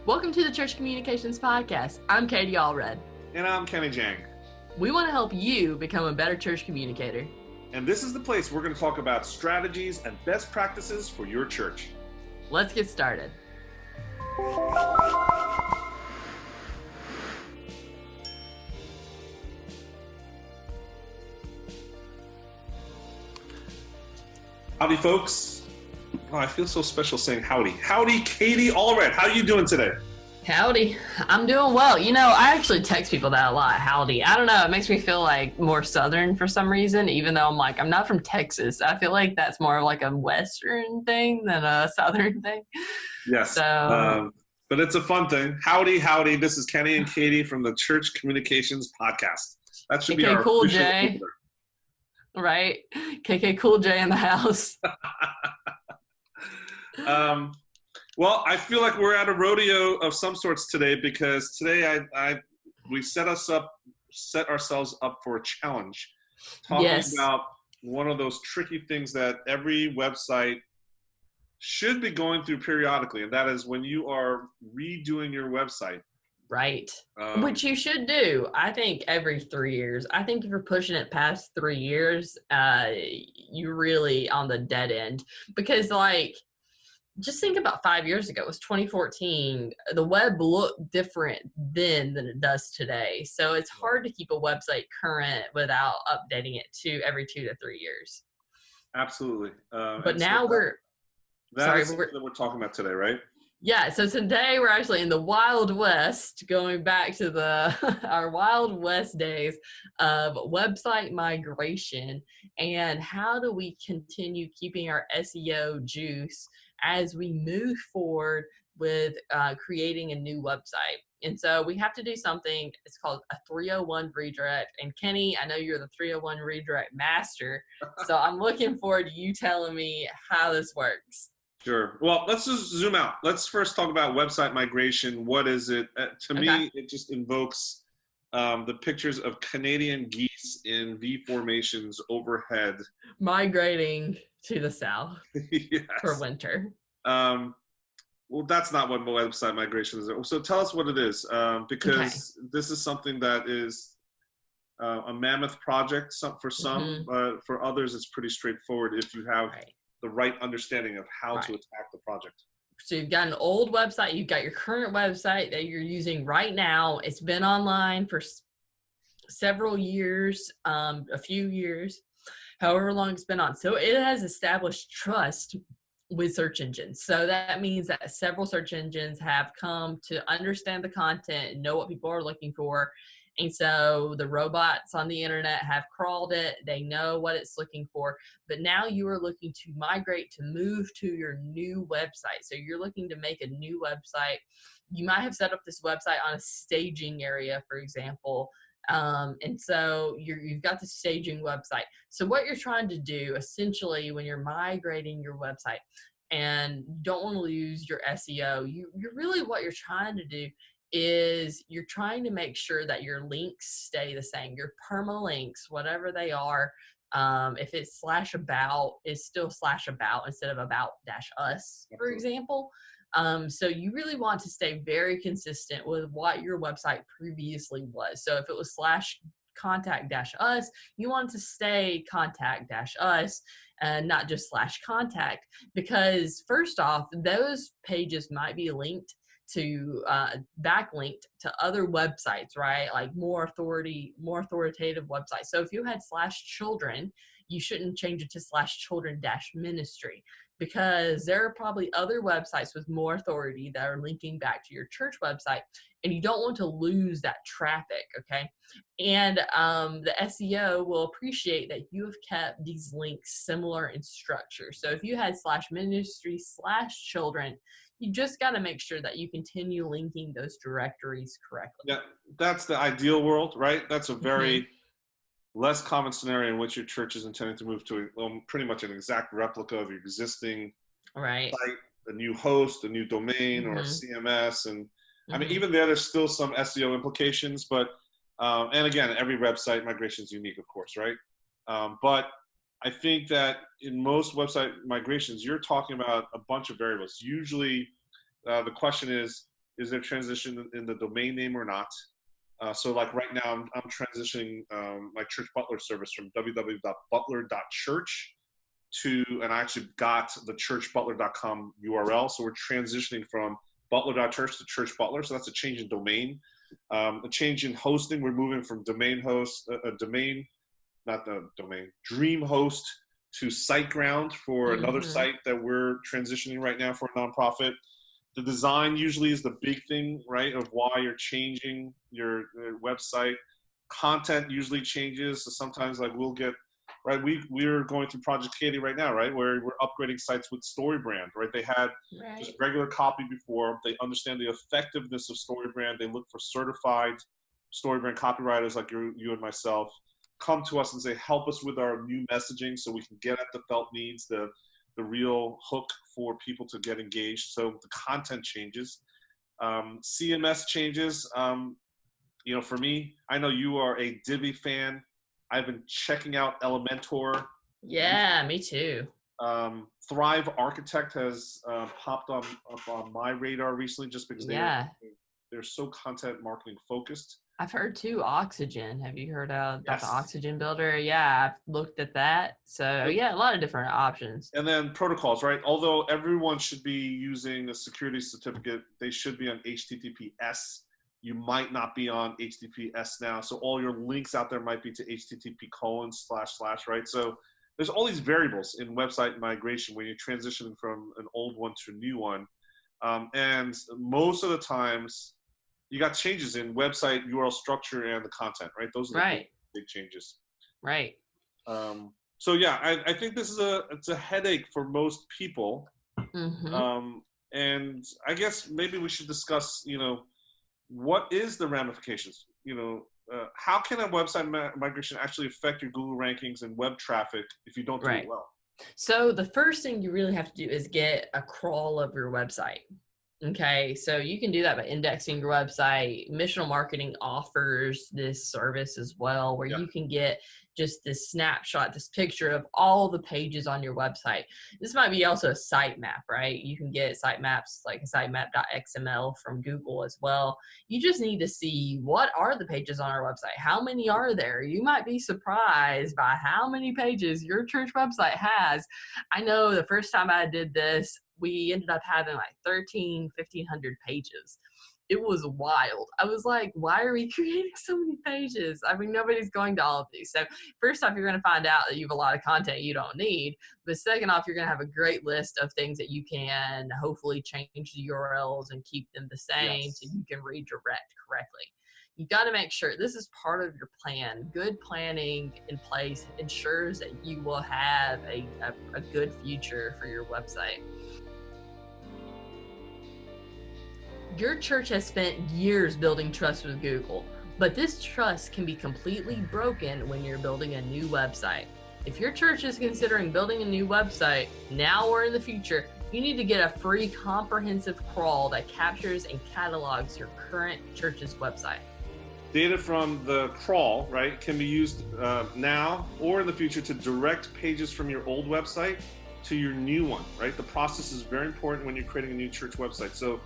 Welcome to the Church Communications Podcast. I'm Katie Allred. And I'm Kenny Jahng. We want to help you become a better church communicator. And this is the place we're going to talk about strategies and best practices for your church. Let's get started. Howdy, folks. Oh, I feel so special saying howdy. Howdy, Katie Allred. How are you doing today? Howdy. I'm doing well. You know, I actually text people that a lot. Howdy. I don't know. It makes me feel like more Southern for some reason, even though I'm not from Texas. I feel like that's more of like a Western thing than a Southern thing. Yes. So, but it's a fun thing. Howdy, howdy. This is Kenny and Katie from the Church Communications Podcast. That should be our Cool official J. opener. Right? KK Cool J in the house. Well, I feel like we're at a rodeo of some sorts today because today we set ourselves up for a challenge, talking about one of those tricky things that every website should be going through periodically, and that is when you are redoing your website. Right. Which you should do, I think, every 3 years. I think if you're pushing it past 3 years, you're really on the dead end. Because, just think about 5 years ago. It was 2014. The web looked different then than it does today. So it's hard to keep a website current without updating it every 2 to 3 years. Absolutely. But now we're talking about today, right? Yeah, so today we're actually in the Wild West, going back to our Wild West days of website migration and how do we continue keeping our SEO juice as we move forward with creating a new website. And so we have to do something, it's called a 301 redirect. And Kenny, I know you're the 301 redirect master, so I'm looking forward to you telling me how this works. Sure. Well, let's just zoom out. Let's first talk about website migration. What is it? To me, it just invokes the pictures of Canadian geese in V formations overhead. Migrating to the south Yes. For winter. Well, that's not what website migration is. So tell us what it is, because this is something that is a mammoth project for some, but for others, it's pretty straightforward if you have the right understanding of how to attack the project. So you've got an old website, you've got your current website that you're using right now. It's been online for several years, a few years, however long it's been on. So it has established trust with search engines. So that means that several search engines have come to understand the content and know what people are looking for. And so the robots on the internet have crawled it. They know what it's looking for. But now you are looking to migrate, to move to your new website. So you're looking to make a new website. You might have set up this website on a staging area, for example. And so you've got the staging website. So what you're trying to do essentially when you're migrating your website and you don't want to lose your SEO, you're really what you're trying to do is you're trying to make sure that your links stay the same. Your permalinks, whatever they are, if it's /about, it's still /about instead of about-us, for example. So you really want to stay very consistent with what your website previously was. So if it was /contact-us, you want to stay contact-us and not just /contact, because first off, those pages might be linked to backlinked to other websites, right? Like more authoritative websites. So if you had /children, you shouldn't change it to /children-ministry, because there are probably other websites with more authority that are linking back to your church website, and you don't want to lose that traffic, okay? And the SEO will appreciate that you have kept these links similar in structure. So if you had /ministry /children, you just got to make sure that you continue linking those directories correctly. Yeah, that's the ideal world, right? That's a very less common scenario in which your church is intending to move to pretty much an exact replica of your existing site, a new host, a new domain, or a CMS. And I mean, even there, there's still some SEO implications, but, and again, every website migration is unique, of course, right? But I think that in most website migrations, you're talking about a bunch of variables. Usually the question is is there transition in the domain name or not? So like right now, I'm transitioning my church butler service from www.butler.church and I actually got the churchbutler.com URL. So we're transitioning from butler.church to church butler. So that's a change in domain. A change in hosting. We're moving from DreamHost to SiteGround for another site that we're transitioning right now for a nonprofit. The design usually is the big thing, right, of why you're changing your website. Content usually changes. So sometimes like we'll get, right, we're going through Project Katie right now, right, where we're upgrading sites with StoryBrand, right? They had just regular copy before. They understand the effectiveness of StoryBrand. They look for certified StoryBrand copywriters like you and myself. Come to us and say, help us with our new messaging so we can get at the felt needs, the real hook for people to get engaged. So the content changes. CMS changes. You know, for me, I know you are a Divi fan. I've been checking out Elementor. Yeah, me too. Thrive Architect has popped up on my radar recently just because they're so content marketing focused. I've heard too, Oxygen. Have you heard about the Oxygen Builder? Yeah, I've looked at that. So yeah, a lot of different options. And then protocols, right? Although everyone should be using a security certificate, they should be on HTTPS. You might not be on HTTPS now. So all your links out there might be to HTTP:// right? So there's all these variables in website migration when you're transitioning from an old one to a new one. And most of the times, you got changes in website URL structure and the content, right? Those are the big changes. Right. So yeah, I think this is it's a headache for most people. And I guess maybe we should discuss, you know, what is the ramifications? You know, how can a website migration actually affect your Google rankings and web traffic if you don't do it well? So the first thing you really have to do is get a crawl of your website. Okay, so you can do that by indexing your website. Missional Marketing offers this service as well, where you can get just this snapshot, this picture of all the pages on your website. This might be also a sitemap, right? You can get sitemaps like sitemap.xml from Google as well. You just need to see what are the pages on our website. How many are there? You might be surprised by how many pages your church website has. I know the first time I did this, we ended up having like 1,500 pages. It was wild. I was like, why are we creating so many pages? I mean, nobody's going to all of these. So first off, you're going to find out that you have a lot of content you don't need. But second off, you're going to have a great list of things that you can hopefully change the URLs and keep them the same so you can redirect correctly. You got to make sure this is part of your plan. Good planning in place ensures that you will have a good future for your website. Your church has spent years building trust with Google, but this trust can be completely broken when you're building a new website. If your church is considering building a new website now or in the future, you need to get a free comprehensive crawl that captures and catalogs your current church's website. Data from the crawl, right, can be used now or in the future to direct pages from your old website to your new one, right? The process is very important when you're creating a new church website. So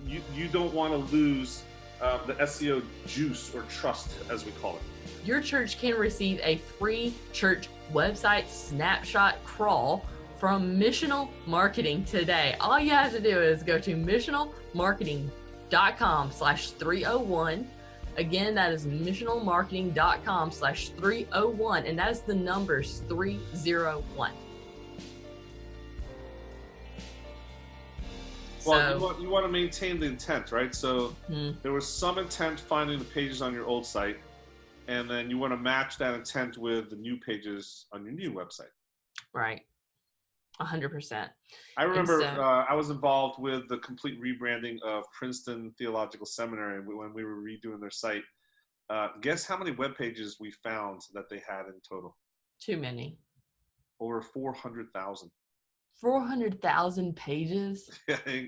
you don't want to lose the SEO juice or trust, as we call it. Your church can receive a free church website snapshot crawl from Missional Marketing today. All you have to do is go to missionalmarketing.com/301. Again, that is missionalmarketing.com/301, and that is the numbers 301. Well, you want to maintain the intent, right? So there was some intent finding the pages on your old site, and then you want to match that intent with the new pages on your new website. Right. 100%. I remember I was involved with the complete rebranding of Princeton Theological Seminary when we were redoing their site. Guess how many web pages we found that they had in total? Too many. Over 400,000. 400,000 pages?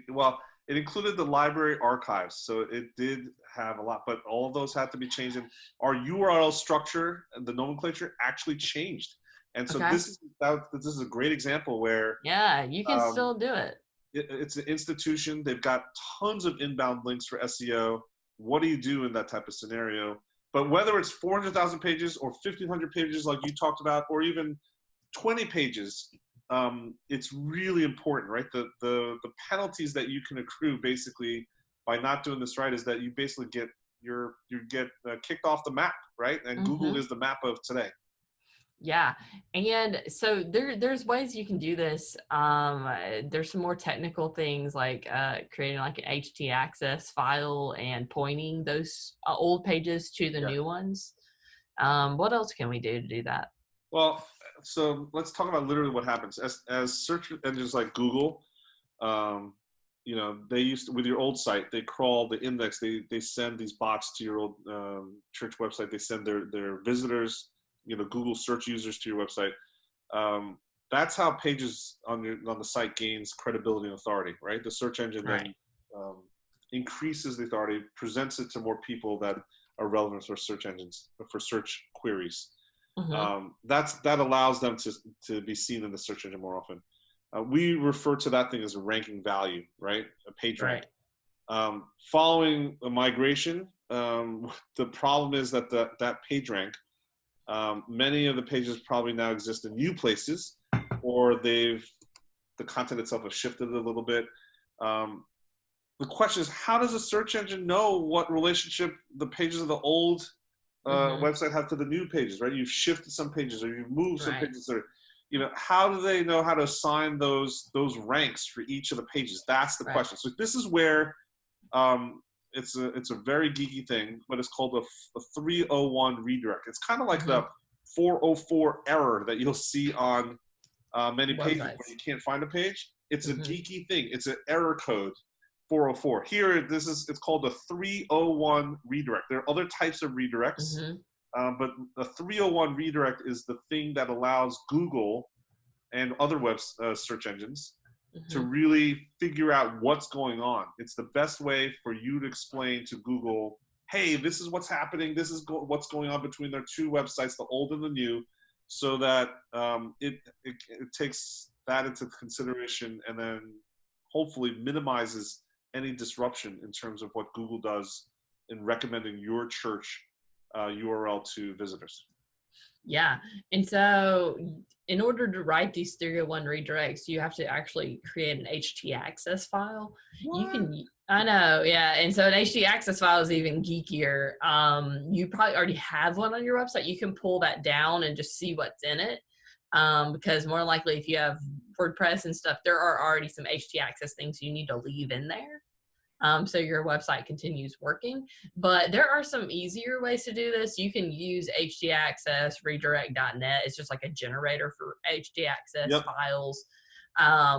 Well, it included the library archives, so it did have a lot, but all of those had to be changed. And our URL structure and the nomenclature actually changed. And so this is a great example where you can still do it. it's an institution. They've got tons of inbound links for SEO. What do you do in that type of scenario? But whether it's 400,000 pages or 1,500 pages like you talked about, or even 20 pages, it's really important, right? The penalties that you can accrue basically by not doing this right is that you basically get kicked off the map, right? And Google is the map of today. Yeah. And so there's ways you can do this. There's some more technical things like creating like an htaccess file and pointing those old pages to the new ones. What else can we do to do that? Well, so let's talk about literally what happens as search engines like Google. You know, they used to, with your old site, they crawl the index. They send these bots to your old church website. They send their visitors, you know, Google search users to your website. That's how pages on the site gains credibility and authority, right? The search engine then increases the authority, presents it to more people that are relevant for search engines, for search queries. That allows them to be seen in the search engine more often. We refer to that thing as a ranking value, right? A page rank. Following a migration, the problem is that that page rank, many of the pages probably now exist in new places, or the content itself has shifted a little bit. The question is, how does a search engine know what relationship the pages of the old website have to the new pages, right? You've shifted some pages, or you've moved some pages, or, you know, how do they know how to assign those ranks for each of the pages? That's the question. So this is where it's a very geeky thing, but it's called a 301 redirect. It's kind of like the 404 error that you'll see on many pages when you can't find a page. It's a geeky thing. It's an error code, 404. Here, it's called a 301 redirect. There are other types of redirects, but the 301 redirect is the thing that allows Google and other web search engines to really figure out what's going on. It's the best way for you to explain to Google, hey, this is what's happening. This is what's going on between their two websites, the old and the new, so that it takes that into consideration and then hopefully minimizes any disruption in terms of what Google does in recommending your church URL to visitors. Yeah. And so in order to write these 301 redirects, you have to actually create an htaccess file. What? You can, I know, yeah. And so an htaccess file is even geekier. You probably already have one on your website. You can pull that down and just see what's in it. Because more likely if you have WordPress and stuff, there are already some htaccess things you need to leave in there. So your website continues working. But there are some easier ways to do this. You can use htaccess redirect.net. It's just like a generator for htaccess files,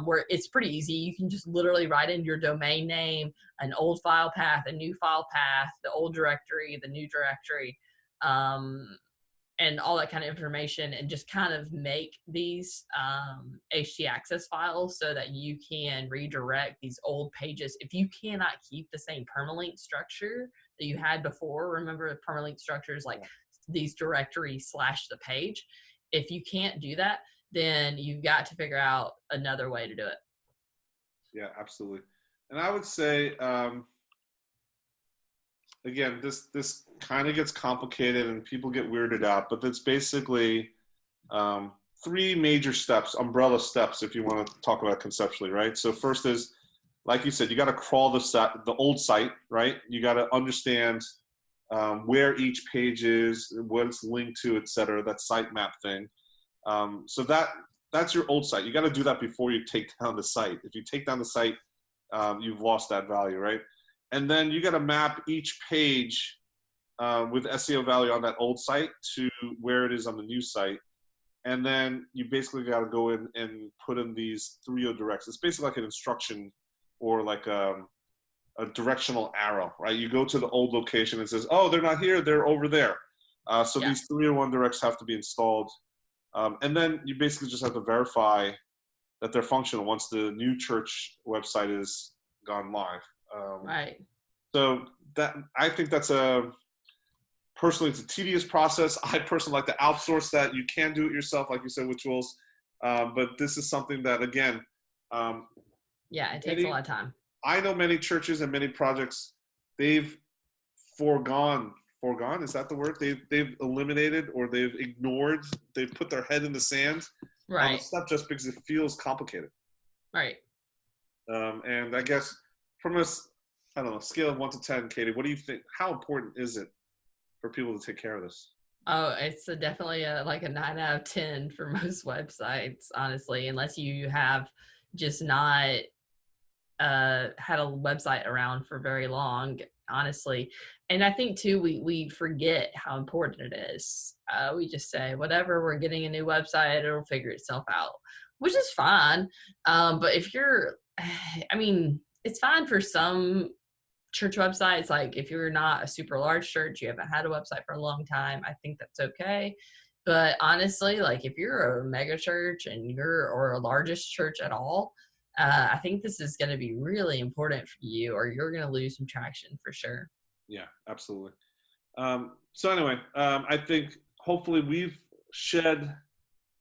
where it's pretty easy. You can just literally write in your domain name, an old file path, a new file path, the old directory, the new directory, and all that kind of information, and just kind of make these htaccess files so that you can redirect these old pages. If you cannot keep the same permalink structure that you had before, remember permalink structures like these directories / the page. If you can't do that, then you've got to figure out another way to do it. Yeah, absolutely. And I would say, again, this kind of gets complicated and people get weirded out, but it's basically 3 major steps, umbrella steps, if you want to talk about it conceptually, right? So first is, like you said, you got to crawl the old site, right? You got to understand where each page is, what it's linked to, et cetera, that sitemap thing. So that's your old site. You got to do that before you take down the site. If you take down the site, you've lost that value, right? And then you got to map each page with SEO value on that old site to where it is on the new site. And then you basically got to go in and put in these 3 directs. It's basically like an instruction or like a directional arrow, right? You go to the old location and it says, oh, they're not here, they're over there. So these 301 directs have to be installed. And then you basically just have to verify that they're functional once the new church website is gone live. So that, I think that's personally, it's a tedious process. I personally like to outsource that. You can do it yourself, like you said, with tools. But this is something that, again, Yeah, it takes a lot of time. I know many churches and many projects, they've foregone, is that the word? They've eliminated, or they've ignored, they've put their head in the sand on the step just because it feels complicated. Right. And I guess from a, I don't know, scale of 1 to 10, Katie, what do you think, how important is it for people to take care of this? Oh, it's definitely like a 9 out of 10 for most websites, honestly, unless you have just not had a website around for very long, honestly. And I think too, we forget how important it is. We just say, whatever, we're getting a new website, it'll figure itself out, which is fine. But if you're, I mean, it's fine for some church websites. Like if you're not a super large church, you haven't had a website for a long time, I think that's okay. But honestly, like if you're a mega church and or a largest church at all, I think this is going to be really important for you, or you're going to lose some traction for sure. Yeah, absolutely. So anyway, I think hopefully we've shed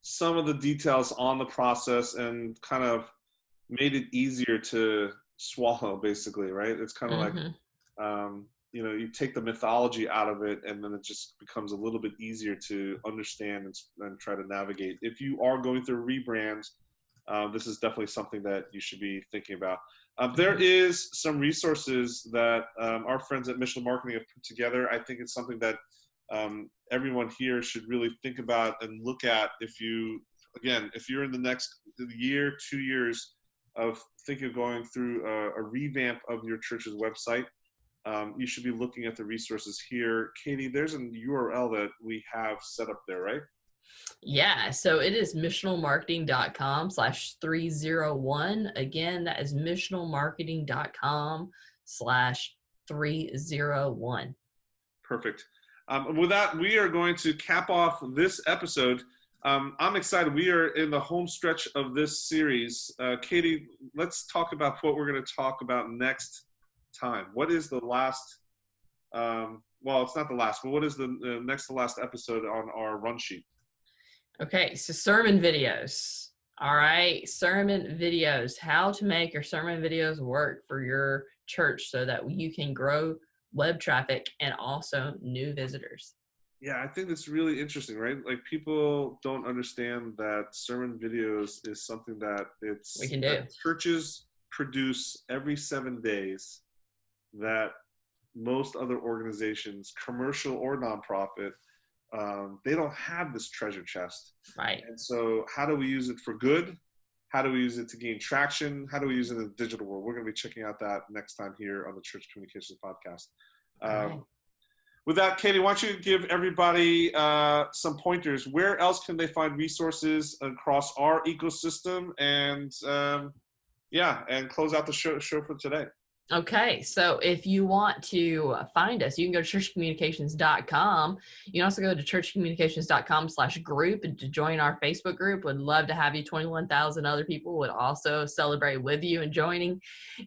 some of the details on the process and kind of made it easier to swallow, basically, right? It's kind of like, you take the mythology out of it, and then it just becomes a little bit easier to understand and try to navigate. If you are going through a rebrand, this is definitely something that you should be thinking about. There is some resources that our friends at Missional Marketing have put together. I think it's something that everyone here should really think about and look at. If you're in the next year, 2 years of thinking of going through a revamp of your church's website, you should be looking at the resources here. Katie, there's a URL that we have set up there, right? Yeah, so it is missionalmarketing.com/301. Again, that is missionalmarketing.com/301. Perfect. With that, we are going to cap off this episode. I'm excited. We are in the home stretch of this series. Katie, let's talk about what we're going to talk about next time. What is the last, well, it's not the last, but what is the next to last episode on our run sheet? Okay, so sermon videos. All right, sermon videos. How to make your sermon videos work for your church so that you can grow web traffic and also new visitors. Yeah, I think that's really interesting, right? Like people don't understand that sermon videos is something that we can do. Churches produce every 7 days that most other organizations, commercial or nonprofit, they don't have this treasure chest. Right. And so how do we use it for good? How do we use it to gain traction? How do we use it in the digital world? We're going to be checking out that next time here on the Church Communications Podcast. Right. With that, Katie, why don't you give everybody some pointers? Where else can they find resources across our ecosystem? And and close out the show for today. Okay, so if you want to find us, you can go to churchcommunications.com. You can also go to churchcommunications.com/group and to join our Facebook group. Would love to have you. 21,000 other people would also celebrate with you and joining.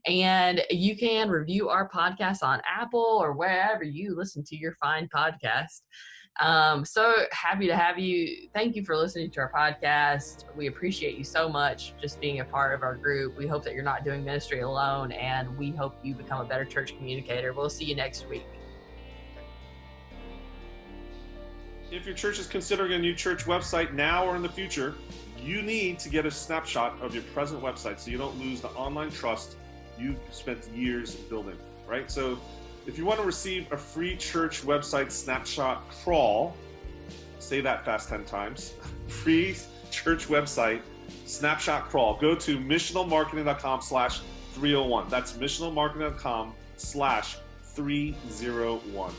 And you can review our podcast on Apple or wherever you listen to your fine podcast. So happy to have you. Thank you for listening to our podcast. We appreciate you so much just being a part of our group. We hope that you're not doing ministry alone, and we hope you become a better church communicator. We'll see you next week. If your church is considering a new church website now or in the future, you need to get a snapshot of your present website so you don't lose the online trust you've spent years building, right? So if you want to receive a free church website snapshot crawl, say that fast 10 times, free church website snapshot crawl, go to missionalmarketing.com/301. That's missionalmarketing.com/301.